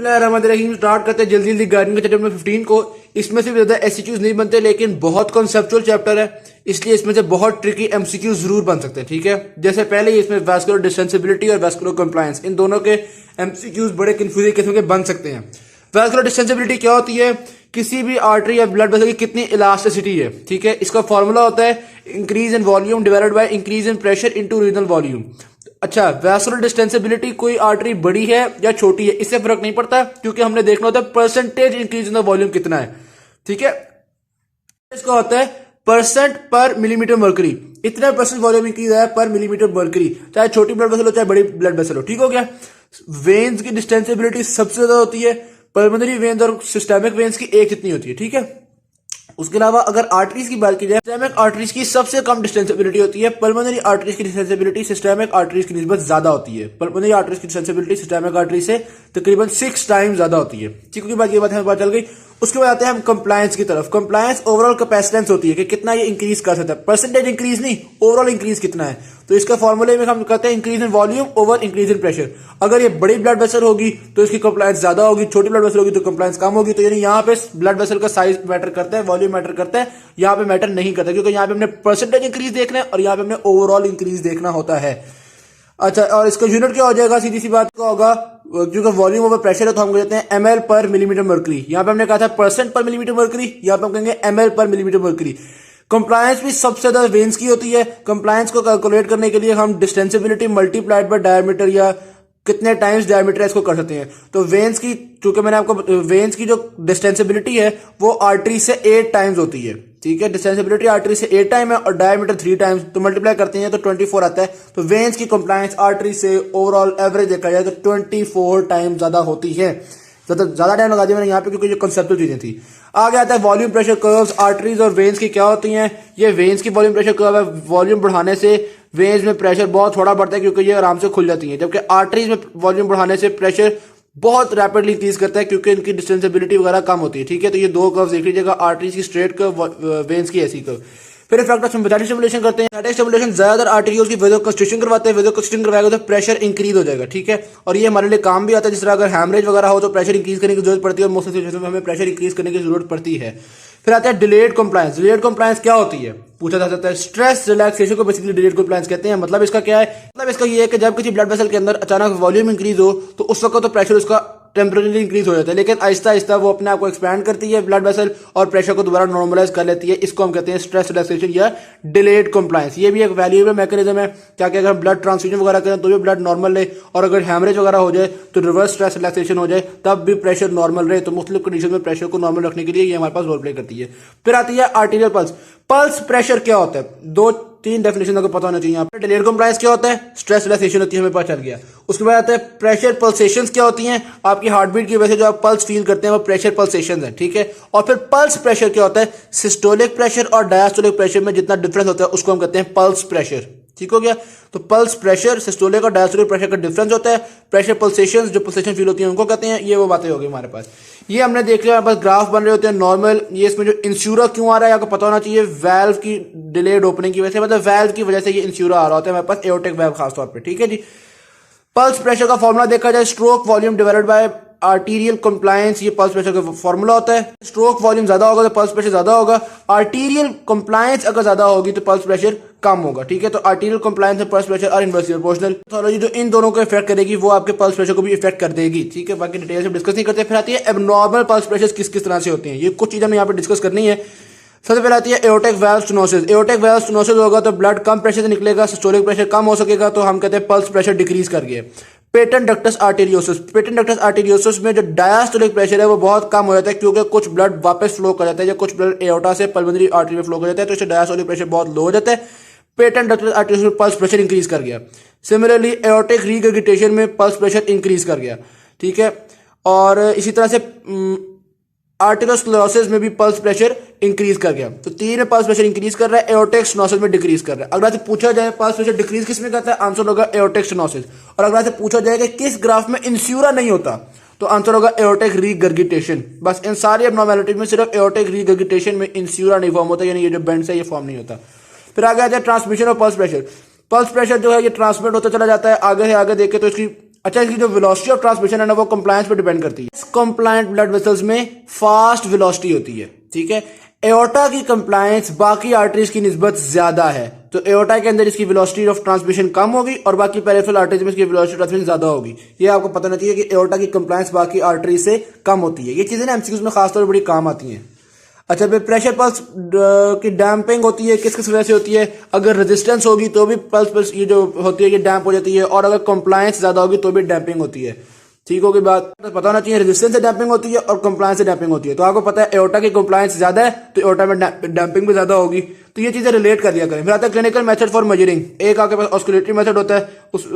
बिस्मिल्लाहिर्रहमानिर्रहीम। स्टार्ट करते हैं जल्दी जल्दी गार्डनिंग के चैप्टर नंबर 15 को। इसमें से ज्यादा एमसीक्यूज नहीं बनते, लेकिन बहुत कॉन्सेप्चुअल चैप्टर है, इसलिए इसमें से बहुत ट्रिकी एमसीक्यूज जरूर बन सकते हैं। ठीक है, जैसे पहले ही इसमें वैस्कुलर डिस्टेंसिबिलिटी और वैस्कुलर कंप्लायंस, इन दोनों के एमसीक्यूज बड़े कंफ्यूजिंग किस्म के बन सकते हैं। वैस्कुलर डिस्टेंसिबिलिटी क्या होती है? किसी भी आर्टरी या ब्लड वेसल की कितनी इलास्टिसिटी है। ठीक है, इसका फॉर्मूला होता है increase in volume divided by increase in pressure into regional volume. अच्छा, वैस्कुलर डिस्टेंसिबिलिटी कोई आर्टरी बड़ी है या छोटी है इससे फर्क नहीं पड़ता, क्योंकि हमने देखना होता है percentage increase in the volume कितना है। ठीक है, इसका होता है परसेंट पर मिलीमीटर मर्करी, इतना परसेंट वॉल्यूम इंक्रीज है पर मिलीमीटर मर्करी, चाहे छोटी ब्लड वेसल हो चाहे बड़ी ब्लड वेसल हो। ठीक हो गया। वेन्स की डिस्टेंसिबिलिटी सबसे ज्यादा होती है, पल्मोनरी वेन्स और सिस्टेमिक वेन्स की एक जितनी होती है। ठीक है, उसके अलावा अगर आर्टरीज की बात की जाए, सिस्टेमिक आर्टरीज की सबसे कम डिस्टेंसिबिलिटी होती है, पल्मोनरी आर्टरीज की डिस्टेंसिबिलिटी सिस्टेमिक आर्टरीज की निस्बत ज्यादा होती है। पल्मोनरी आर्टरीज की डिस्टेंसिबिलिटी सिस्टेमिक आर्टरीज से तकरीबन 6 टाइम ज्यादा होती है। ठीक है, बात ये बात हमें पता चल गई। उसके बाद आते हैं हम कंप्लायंस की तरफ। कंप्लायंस ओवरऑल कैपेसिटेंस होती है कि कितना ये इंक्रीज कर सकता है, परसेंटेज इंक्रीज नहीं, ओवरऑल इंक्रीज कितना है। तो इसका फॉर्मूले में हम कहते हैं increase in volume over increase in pressure. अगर ये बड़ी ब्लड वेसल होगी तो इसकी कंप्लायंस ज्यादा होगी, छोटी ब्लड वेसल होगी तो कंप्लायंस कम होगी। तो यानी यहाँ पे ब्लड वेसल का साइज मैटर करता है, वॉल्यूम मैटर करता है, यहाँ पे मैटर नहीं करता, क्योंकि यहाँ पे हमने परसेंटेज इंक्रीज देखना है और यहाँ पे हमने ओवरऑल इंक्रीज देखना होता है। अच्छा, और इसका यूनिट क्या हो जाएगा? सीधी सी बात क्या होगा, क्योंकि वॉल्यूम ओवर प्रेशर है तो हम कहते हैं ml पर मिलीमीटर मर्करी। यहाँ पे हमने कहा था परसेंट पर मिलीमीटर मर्करी, यहाँ पे हम कहेंगे ml पर मिलीमीटर मर्करी। कंप्लायंस भी सबसे ज्यादा वेन्स की होती है। कंप्लायंस को कैलकुलेट करने के लिए हम डिस्टेंसिबिलिटी मल्टीप्लाइड बाय डायमीटर या कितने टाइम्स डायमीटर इसको कर सकते हैं। तो वेन्स की, चूंकि मैंने आपको वेन्स की जो डिस्टेंसिबिलिटी है वो आर्टरी से 8 टाइम्स होती है। ठीक है, डिस्टेंसिबिलिटी आर्टरी से 8 टाइम है और डायमीटर 3 टाइम्स, तो मल्टीप्लाई करते हैं तो 24 आता है। तो वेन्स की कंप्लायंस आर्टरी से ओवरऑल एवरेज देखा जाए तो 24 टाइम ज्यादा होती है। ज्यादा टाइम लगा दिया मैंने यहाँ पे क्योंकि ये कंसेप्चुअल चीजें थी। आगे आता है वॉल्यूम प्रेशर कर्व्स। आर्टरीज और वेन्स की क्या होती हैं? ये वेन्स की वॉल्यूम प्रेशर कर्व है। वॉल्यूम बढ़ाने से वेन्स में प्रेशर बहुत थोड़ा बढ़ता है क्योंकि ये आराम से खुल जाती है, जबकि आर्टरीज में वॉल्यूम बढ़ाने से प्रेशर बहुत रैपिडली इंक्रीज करता है क्योंकि इनकी डिस्टेंसिबिलिटी वगैरह कम होती है। ठीक है, तो ये दो कर्व देख लीजिएगा, आर्टरीज की स्ट्रेट कर्व, वेन्स की ऐसी कर्व। फिर इफेक्ट ऑफ सिंपैथेटिक स्टिमुलेशन करते हैं। सिंपैथेटिक स्टिमुलेशन ज्यादातर आर्टरियोल्स की वेसोकंस्ट्रिक्शन करवाते हैं। वेसोकंस्ट्रिक्शन करवाएगा तो प्रेशर इंक्रीज हो जाएगा। ठीक है, और ये हमारे लिए काम भी आता है। जिस तरह अगर हैमरेज वगैरह हो तो प्रेशर इंक्रीज करने की जरूरत पड़ती है और मोस्ट सिचुएशन में हमें प्रेशर इंक्रीज करने की जरूरत पड़ती है। फिर आता है डिलेड कंप्लायंस। डिलेड कंप्लायंस क्या होती है पूछा जा सकता है। स्ट्रेस रिलैक्सेशन को बेसिकली डिलेड कंप्लायंस कहते हैं। मतलब इसका क्या है? मतलब इसका ये है कि जब किसी ब्लड वेसल के अंदर अचानक वॉल्यूम इंक्रीज हो तो उस वक्त तो प्रेशर उसका टेम्परेरी इंक्रीज हो जाता है, लेकिन आहिस्ता आहिस्ता वो अपने आप को एक्सपैंड करती है ब्लड वेसल और प्रेशर को दोबारा नॉर्मलाइज कर लेती है। इसको हम कहते हैं स्ट्रेस रिलैक्सेशन या डिलेड कंप्लायंस। ये भी एक वैल्यूएबल मैकेनिज्म है। क्या क्या, अगर हम ब्लड ट्रांसफ्यूजन वगैरह करें तो भी ब्लड नॉर्मल रहे, और अगर हैमरेज वगैरह हो जाए तो रिवर्स स्ट्रेस रिलैक्सेशन हो जाए तब भी प्रेशर नॉर्मल रहे। तो मुख्तलिफ कंडीशन में प्रेशर को नॉर्मल रखने के लिए ये हमारे पास रोल प्ले करती है। फिर आती है आर्टीरियल पल्स। पल्स प्रेशर क्या होता है? 2-3 डेफिनेशन आपको पता होना चाहिए। यहाँ पे डिलेड कंप्लायंस क्या होता है? स्ट्रेस रिलैक्सेशन होती है, हमें पता चल गया। उसके बाद आता है प्रेशर पल्सेशंस क्या होती हैं? आपकी हार्ट बीट की वजह से जो आप पल्स फील करते हैं वो प्रेशर पल्सेशंस है। ठीक है, और फिर पल्स प्रेशर क्या होता है? सिस्टोलिक प्रेशर और डायस्टोलिक प्रेशर में जितना डिफरेंस होता है उसको हम कहते हैं पल्स प्रेशर। ठीक हो गया। तो पल्स प्रेशर, सिस्टोलिक और डायस्टोलिक प्रेशर का डिफरेंस होता है। प्रेशर पल्सेशंस, जो पल्सेशन फील होती है उनको कहते हैं। ये वो बातें हो गई हमारे पास। ये हमने देख लिया, हमारे पास ग्राफ बन रहे होते हैं नॉर्मल। ये इसमें जो इंस्यूरा क्यों आ रहा है आपको पता होना चाहिए, वाल्व की डिलेड ओपनिंग की वजह से, मतलब वाल्व की वजह से ये इंस्यूरा आ रहा होता है हमारे पास, एओर्टिक वाल्व खासतौर पर। ठीक है जी। पल्स प्रेशर का फॉर्मूला देखा जाए, stroke volume divided by arterial compliance, ये पल्स प्रेशर का फॉर्मूला होता है। स्ट्रोक वॉल्यूम ज्यादा होगा तो पल्स प्रेशर ज्यादा होगा। आर्टीरियल कंप्लायंस अगर ज्यादा होगी तो पल्स प्रेशर कम होगा। ठीक है, तो आर्टीरियल कंप्लायंस और pulse pressure are inversely proportional. Pathology जो इन दोनों को इफेक्ट करेगी वो आपके पल्स प्रेशर को भी इफेक्ट कर देगी। ठीक है, बाकी डिटेल से डिस्कस नहीं करते। फिर आती है एबनॉर्मल पल्स प्रेशर किस किस तरह से होते हैं, ये कुछ चीजें हमने यहाँ पे डिस्कस करनी है। सबसे पहले आती है aortic valve stenosis. Aortic valve stenosis होगा तो ब्लड कम प्रेशर से निकलेगा, सिस्टोलिक प्रेशर कम हो सकेगा, तो हम कहते हैं पल्स प्रेशर डिक्रीज कर गया। Patent ductus arteriosus. Patent ductus arteriosus में जो डायस्टोलिक प्रेशर है वो बहुत कम हो जाता है क्योंकि कुछ ब्लड वापस फ्लो कर जाता है या कुछ ब्लड एओर्टा से पल्मोनरी आर्टरी में फ्लो कर जाता है, तो इससे डायस्टोलिक प्रेशर बहुत लो हो जाता है। पेटेंट डक्टस आर्टेरियोसिस में पल्स प्रेशर इंक्रीज कर गया। सिमिलरली एओर्टिक रीगर्गिटेशन में पल्स प्रेशर इंक्रीज कर गया। ठीक है, और इसी तरह से आर्टेरियोस्क्लेरोसिस में भी पल्स प्रेशर इंक्रीज कर गया। तो 3 में पल्स प्रेशर इंक्रीज कर रहा है, एओर्टिक स्टेनोसिस में डिक्रीज कर रहा है। अगर आपसे पूछा जाए पल्स प्रेशर डिक्रीज किस में करता है, आंसर होगा एओर्टिक स्टेनोसिस। और अगर आपसे पूछा जाए कि किस ग्राफ में इंस्यूरा नहीं होता, तो आंसर होगा एओर्टिक रीगर्गिटेशन। बस इन सारी एब्नॉर्मैलिटी में सिर्फ एओर्टिक रीगर्गिटेशन में इंस्यूरा नहीं फॉर्म होता, यानी ये जो बेंड्स है ये फॉर्म नहीं होता। फिर आगे आ जाए transmission of pulse pressure. Pulse pressure जो है ये ट्रांसमिट होता चला जाता है आगे से आगे। देखे तो इसकी अच्छा, इसकी जो वेलोसिटी ऑफ ट्रांसमिशन है ना वो कंप्लायंस पे डिपेंड करती है। कंप्लायंट ब्लड वेसल्स में फास्ट वेलोसिटी होती है, ठीक है। एओर्टा की कंप्लायंस बाकी आर्टरीज की निस्बत ज्यादा है, तो एओर्टा के अंदर इसकी वेलोसिटी ऑफ ट्रांसमिशन कम होगी और बाकी पेरिफेरल आर्टरीज में इसकी वेलोसिटी ऑफ ट्रांसमिशन ज्यादा होगी। ये आपको पता होना चाहिए कि एओर्टा की कंप्लायंस बाकी आर्टरीज से कम होती है। ये चीजें ना एमसीक्यूज में खासतौर पर बड़ी काम आती हैं। अच्छा, फिर प्रेशर पल्स की डैम्पिंग होती है, किस किस वजह से होती है? अगर रेजिस्टेंस होगी तो भी पल्स ये जो होती है ये डैम्प हो जाती है, और अगर कंप्लायंस ज्यादा होगी तो भी डैम्पिंग होती है। ठीक होगी बात? तो पता होना चाहिए रेजिस्टेंस से डैम्पिंग होती है और कंप्लायंस से डैम्पिंग होती है। तो आपको पता है एओर्टा की कंप्लायंस ज्यादा है तो एओर्टा में डैम्पिंग भी ज्यादा होगी। तो ये चीजें रिलेट कर दिया करें। फिर आता है क्लिनिकल मेथड फॉर मेजरिंग। एक आपके पास ऑस्कुलेटरी मेथड होता है, उस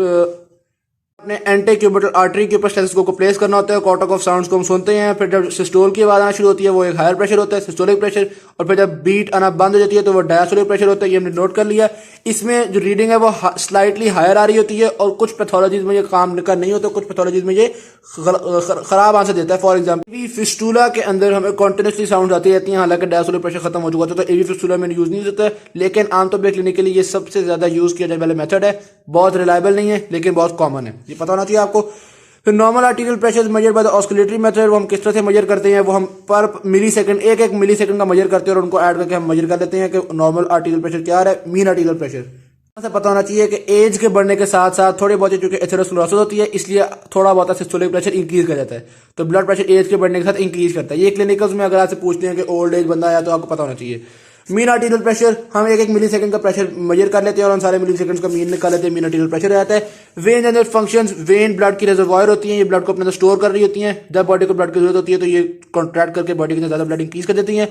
अपने एंटीक्यूबिटल आर्टरी के ऊपर स्टेथोस्कोप को प्लेस करना होता है। कॉटक ऑफ साउंड्स को हम सुनते हैं। फिर जब सिस्टोल की आवाज आना शुरू होती है वो एक हायर प्रेशर होता है, सिस्टोलिक प्रेशर। और फिर जब बीट आना बंद हो जाती है तो वो डायस्टोलिक प्रेशर होता है। ये हमने नोट कर लिया। इसमें जो रीडिंग है वो स्लाइटली हायर आ रही होती है और कुछ पैथोलॉजीज में ये काम कर नहीं होता, कुछ पैथोलॉजीज में ये खराब आंसर देता है। फॉर एग्जाम्पल फिस्टुला के अंदर हमें कॉन्टिन्यूसली साउंड आती रहती है, हालांकि डायस्टोलिक प्रेशर खत्म हो चुका होता है, तो एवी फिस्टुला में यूज नहीं होता है। लेकिन आमतौर पर क्लिनिकली ये सबसे ज्यादा यूज किया जाने वाला मेथड है। बहुत रिलायबल नहीं है लेकिन बहुत कॉमन है, ये पता होना चाहिए आपको। फिर normal arterial pressure measure by the auscultatory method. वो हम किस तरह से मेजर करते हैं? वो हम पर मिली सेकंड एक मिली सेकंड का मेजर करते हैं और उनको ऐड करके हम मेजर कर लेते हैं कि नॉर्मल आर्टीरियल प्रेशर क्या है, मीन आर्टीरियल प्रेशर। ऐसा पता होना चाहिए कि एज के बढ़ने के साथ साथ थोड़े बहुत चूंकि एथेरोस्क्लेरोसिस होती है इसलिए थोड़ा बहुत सिस्टोलिक प्रेशर इंक्रीज कर जाता है। तो ब्लड प्रेशर एज के बढ़ने के साथ इंक्रीज करता है। ये क्लिनिकल्स में अगर आपसे पूछते हैं कि ओल्ड एज बंदा आया तो आपको पता होना चाहिए। मीन आर्टीरियल प्रेशर हम एक मिली सेकंड का प्रेशर मेजर कर लेते हैं और उन सारे मिली सेकंड का मीन निकाल लेते हैं। मीन आर्टीरियल प्रेशर रहता है। When and functions. When blood की रिजर्वायर होती है, ये ब्लड को अपने अंदर स्टोर कर रही होती हैं। जब बॉडी को ब्लड की जरूरत होती है तो ये कॉन्ट्रैक्ट करके बॉडी के अंदर ज्यादा ब्लड इंक्रीज कर देती हैं।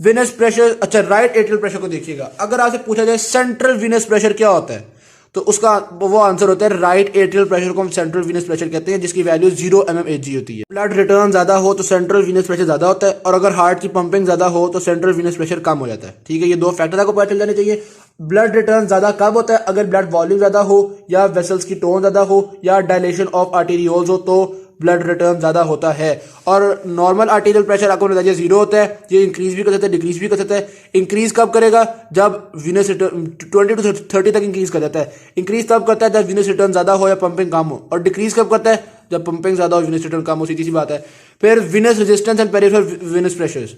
Venus pressure. अच्छा, राइट एट्रियल प्रेशर को देखिएगा। अगर आपसे पूछा जाए सेंट्रल विनस प्रेशर क्या होता है तो उसका वो आंसर होता है राइट एट्रियल प्रेशर को हम सेंट्रल वीनस प्रेशर कहते हैं, जिसकी वैल्यू 0 mmHg होती है। ब्लड रिटर्न ज्यादा हो तो सेंट्रल वीनस प्रेशर ज्यादा होता है, और अगर हार्ट की पंपिंग ज्यादा हो तो सेंट्रल वीनस प्रेशर कम हो जाता है। ठीक है, ये दो फैक्टर आपको पता चल जाने चाहिए। ब्लड रिटर्न ज्यादा कब होता है? अगर ब्लड वॉल्यूम ज्यादा हो, या वेसल्स की टोन ज्यादा हो, या डायलेशन ऑफ आर्टेरियोल्स हो तो ब्लड रिटर्न ज्यादा होता है। और नॉर्मल आर्टेरियल प्रेशर आपको बताइए 0 होता है। ये इंक्रीज भी कर सकता है, डिक्रीज भी कर सकता है। इंक्रीज कब करेगा? जब वीनस रिटर्न 20 to 30 तक इंक्रीज कर जाता है। इंक्रीज तब करता है जब वीनस रिटर्न ज्यादा हो या पंपिंग कम हो, और डिक्रीज कब करता है? जब पंपिंग ज्यादा हो, वीनस रिटर्न कम हो। सीधी सी बात है। फिर Venus resistance and peripheral Venus pressures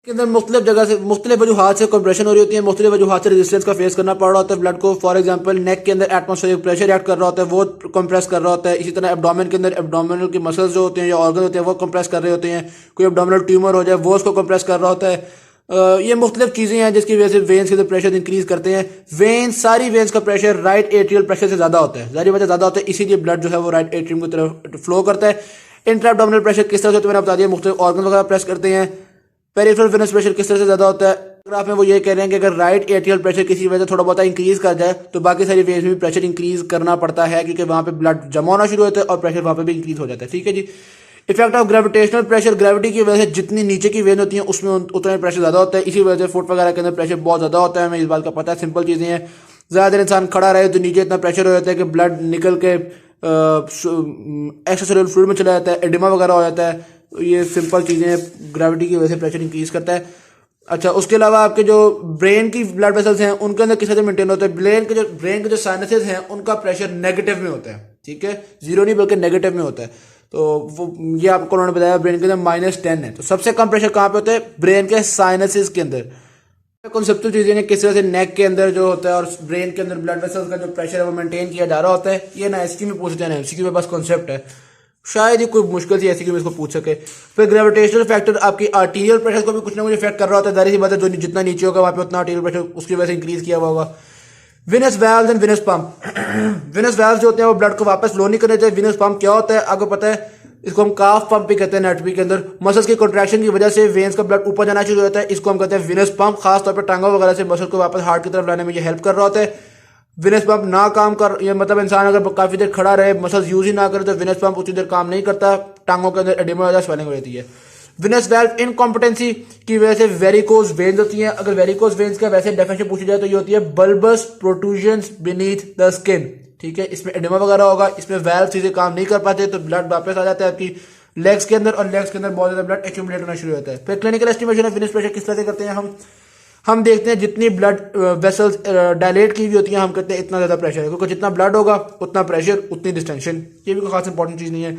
के अंदर मुख्तलिफ जगह से मुख्तलिफ वजूहात से कंप्रेशन हो रही होती है, मुख्तलिफ वजूहात से रेजिस्टेंस का फेस करना पड़ रहा होता है ब्लड को। फॉर एग्जांपल नेक के अंदर एटमॉस्फेरिक प्रेशर ऐड कर रहा होता है, वो कंप्रेस कर रहा होता है। इसी तरह एब्डोमेन के अंदर एब्डोमिनल के मसल्स जो होते हैं या ऑर्गन होते हैं वो कंप्रेस कर रहे होते हैं। कोई एब्डोमिनल ट्यूमर हो जाए वो उसको कंप्रेस कर रहा होता है। ये मुख्तलिफ चीजें हैं जिसकी वजह से वेन्स के अंदर प्रेशर इंक्रीज करते हैं। वेन्स, सारी वेन्स का प्रेशर राइट एट्रियल प्रेशर से ज्यादा होता है, जारी वजह ज्यादा होता है, इसीलिए ब्लड जो है वो राइट एट्रियम की तरफ फ्लो करता है। इंट्रा एब्डोमिनल प्रेशर किस तरह से, तो मैंने बता दिया, मुख्तलिफ ऑर्गन वगैरह प्रेस करते हैं। पेरिफेरल वेनस प्रेशर किस तरह से ज्यादा होता है? ग्राफ में वो ये कह रहे हैं कि अगर राइट एट्रियल प्रेशर किसी वजह से थोड़ा बहुत इंक्रीज कर जाए तो बाकी सारी वेन्स में भी प्रेशर इंक्रीज करना पड़ता है, क्योंकि वहां पे ब्लड जमा होना शुरू होता है और प्रेशर वहां पे भी इंक्रीज हो जाता है। ठीक है जी। Effect of gravitational pressure. Gravity की वजह से जितनी नीचे की वेन होती है उसमें उतना प्रेशर ज्यादा होता है, इसी वजह से फुट वगैरह के अंदर प्रेशर बहुत ज्यादा होता है। हमें इस बात का पता है, सिंपल चीजें हैं। ज्यादा देर इंसान खड़ा रहे तो नीचे इतना प्रेशर हो जाता है कि ब्लड निकल के एक्स्ट्रासेलुलर फ्लूइड में चला जाता है, एडिमा वगैरह हो जाता है। ये सिंपल चीजें, ग्रेविटी की वजह से प्रेशर इंक्रीज करता है। अच्छा, उसके अलावा आपके जो ब्रेन की ब्लड वेसल्स हैं उनके अंदर किस तरह से मेंटेन होता है? ब्रेन के जो साइनसेस हैं उनका प्रेशर नेगेटिव में होता है। ठीक है, 0 नहीं बल्कि नेगेटिव में होता है। तो वो ये आपको उन्होंने बताया ब्रेन के अंदर -10 है। तो सबसे कम प्रेशर कहाँ पे होता है? ब्रेन के साइनसेस के अंदर। कॉन्सेप्चुअल चीजें किस तरह से नेक के अंदर जो होता है और ब्रेन के अंदर ब्लड वेसल्स का जो प्रेशर है वो मेंटेन किया जा रहा होता है। ये ना एसक्यू में पूछते हैं, एमसीक्यू में बस कॉन्सेप्ट है, शायद ही कोई मुश्किल सी ऐसी कि इसको पूछ सके। फिर ग्रेविटेशनल फैक्टर आपकी आर्टीरियल प्रेशर को भी कुछ ना कुछ इफेक्ट कर रहा होता है। जाहिर सी बात है, जो जितना नीचे होगा वहां पे उतना आर्टीरियल प्रेशर उसकी वजह से इंक्रीज किया हुआ होगा। Venus valves and Venus pump. Venus valves जो होते हैं वो ब्लड को वापस फ्लो नहीं करने चाहिए। विनस पंप क्या होता है आपको पता है? इसको हम काफ पंप भी कहते हैं। एनाटॉमी के अंदर मसल्स की कॉन्ट्रैक्शन की वजह से वेन्स का ब्लड ऊपर जाना शुरू होता है, इसको हम कहते हैं विनस पंप। खासतौर पर टांगों वगैरह से मसल को वापस हार्ट की तरफ लाने में ये हेल्प कर रहा होता है। विनस पंप ना काम कर, ये मतलब इंसान अगर काफी देर खड़ा रहे, मसल्स यूज ही ना करे तो विनस पंप उतनी देर काम नहीं करता, टांगों के अंदर एडिमा या स्वेलिंग हो जाती है। विनस वैल्व इनकॉम्पिटेंसी की वजह से वेरिकोज वेन्स होती हैं। अगर वेरिकोज वेन्स का वैसे डेफिनेशन पूछी जाए तो ये होती है बल्बस प्रोट्रूजन्स बीनीथ द स्किन। ठीक है, इसमें एडिमा वगैरह होगा, इसमें वैल्व चीजें काम नहीं कर पाते तो ब्लड वापस आ जाता है आपकी लेग्स के अंदर, और लेग्स के अंदर बहुत ज्यादा ब्लड एक्यूमुलेट होना शुरू होता है। फिर clinical estimation of Venus pressure किस तरह से करते हैं हम? हम देखते हैं जितनी ब्लड वेसल्स डायलेट की हुई होती हैं हम कहते हैं इतना ज़्यादा प्रेशर है, क्योंकि जितना ब्लड होगा उतना प्रेशर उतनी डिस्टेंशन। ये भी कोई खास इंपॉर्टेंट चीज़ नहीं है।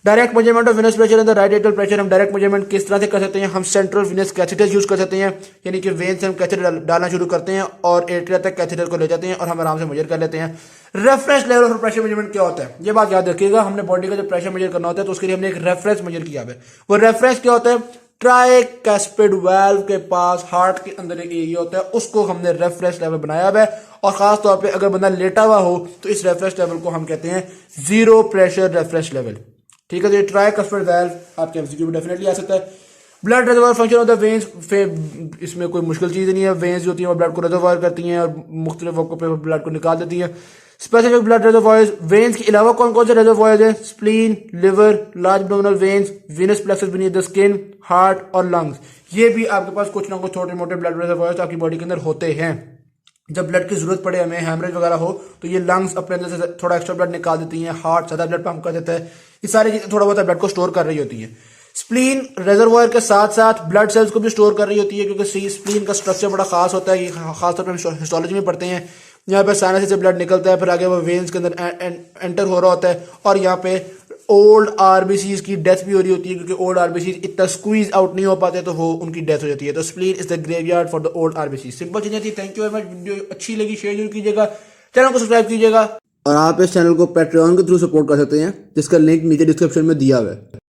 Direct measurement of venous pressure and the right atrial pressure, हम डायरेक्ट मेजरमेंट किस तरह से कर सकते हैं? हम सेंट्रल वेनस कैथेटर यूज कर सकते हैं, यानी कि वेन से हम कैथेटर डालना शुरू करते हैं और एट्रिया तक कैथेटर को ले जाते हैं और हम आराम से मेजर कर लेते हैं। Reference level of pressure measurement क्या होता है? ये बात याद रखिएगा, हमने बॉडी का जब प्रेशर मेजर करना होता है तो उसके लिए हमने एक रेफरेंस मेजर किया है। वो रेफरेंस क्या होता है? ट्राइकैस्पिड वाल्व के पास हार्ट के अंदर एक एरिया होता है, उसको हमने रेफरेंस लेवल बनाया हुआ है। और खास तौर पे अगर बंदा लेटा हुआ हो तो इस रेफरेंस लेवल को हम कहते हैं जीरो प्रेशर रेफरेंस लेवल। ठीक है, तो ये ट्राइकैस्पिड वाल्व आपके एमसीक्यू में डेफिनेटली आ सकता है। Blood reservoir function of the veins, इसमें कोई मुश्किल चीज़ नहीं है। वेन्स जो होती हैं वो ब्लड को रिजर्वायर करती हैं और मुख्तलिफ वक्त पे ब्लड को निकाल देती हैं। स्पेसिफिक ब्लड रिजर्वायर्स, वेन्स के अलावा कौन कौन से रिजर्वायर्स हैं? Spleen, liver, large abdominal veins, venous plexus beneath the skin, heart और लंग्स। ये भी आपके पास कुछ ना कुछ छोटे मोटे ब्लड रिजर्वायर्स आपकी बॉडी के अंदर होते हैं। जब ब्लड की जरूरत पड़े, हमें हैमरेज वगैरह हो, तो ये लंग्स अपने अंदर से थोड़ा एक्स्ट्रा ब्लड निकाल देती हैं, हार्ट ज्यादा ब्लड पंप कर देता है। ये सारी चीजें थोड़ा बहुत ब्लड को स्टोर कर रही होती हैं। स्प्लीन रिजर्वायर के साथ साथ ब्लड सेल्स को भी स्टोर कर रही होती है, क्योंकि स्प्लीन का स्ट्रक्चर बड़ा खास होता है। ये खासतौर पर हिस्टोलॉजी में पढ़ते हैं। यहाँ पे साइनस से ब्लड निकलता है, फिर आगे वो वेन्स के अंदर एंटर हो रहा होता है और यहाँ पे ओल्ड आरबीसीज की डेथ भी हो रही होती है, क्योंकि ओल्ड आरबीसीज इतना स्क्वीज आउट नहीं हो पाते तो वो उनकी डेथ हो जाती है। तो spleen is the graveyard for the old RBCs. Simple चीजें थी। Thank you very much. Video अच्छी लगी शेयर जरूर कीजिएगा, चैनल को सब्सक्राइब कीजिएगा और आप इस चैनल को पैट्रियन के थ्रू सपोर्ट कर सकते हैं, जिसका लिंक नीचे डिस्क्रिप्शन में दिया हुआ है।